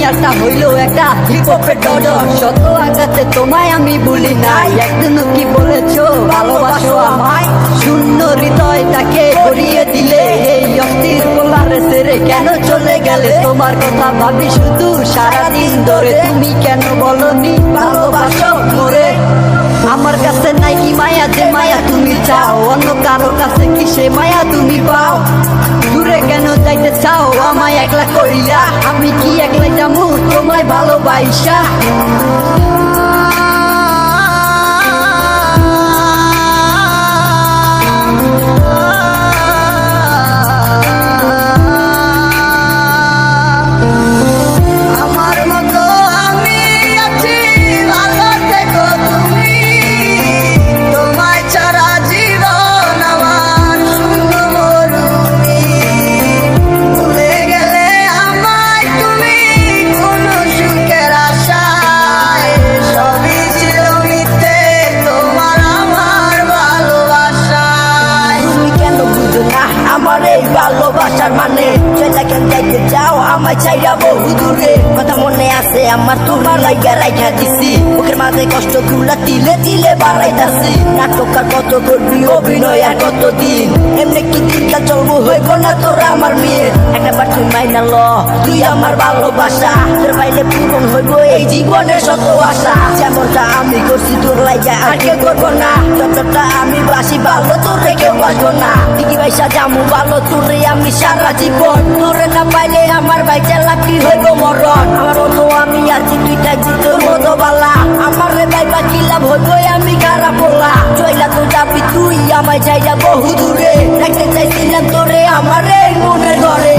ক্যারেক্টারটা হইল একটা হিপহপের ডডর। শত আঘাতে তোমায় আমি ভুলি নাই, একদিনও কি বলেছো ভালোবাসো আমায়? শূন্য হৃদয়টাকে ভরিয়ে দিলে, এই অস্থির পোলারে ছেড়ে কেন চলে গেলে? তোমার কথা ভাবি শুধু সারাদিন ধরে, তুমি কেন বলনি ভালোবাসো মোরে? আমার কাছে নাই কি মায়া, যে মায়া তুমি চাও, অন্য কারো কাছে কি সে মায়া তুমি পাও? দূরে কেন যাইতে চাও আমায় একলা করিলা? আমি কি একলাই যাবো তোমায় ভালোবাসা? ভালোবাসার মানে সেটা কেন যাইতে চাও আমায় চাইরা বহু দূরে? কথা মনে আছে আমার, তোমার লাইগা রাইখা দিছি মুখের মাঝে কষ্ট গুলা তিলে তিলে বাড়াইতাছি। নাটক আর কত করবি, অভিনয় আর কতদিন? এমনি কি দিনটা চলবো, হইব না তোরা আমার মেয়ে? একটা বার তুই মাইনা ল, তুই আমার ভালোবাসা, তোর বাইরে পূরণ হইব এই জীবনের শত আশা। যেমনটা আমি করছি তোর লাইগা আর কেউ করবো না, যতটা আমি বাসি ভালো তোরে কেউ বাসবো না। দিদি ভাইসা জামু ভালো তোরে আমি সারা জীবন, তোরে না পাইলে আমার ভাইটা লাকি হইব মরণ। আমার মতো আমি আছি, তুই থাকবি তোর মতো বালা, আমার রে ভাই বা কি লাভ হইব আমি খারাপ বলা? চইলা তো যাবি তুই আমায় চাইরা বহু দূরে, রাখতে চাইছিলাম তোরে আমার এই মনের ঘরে।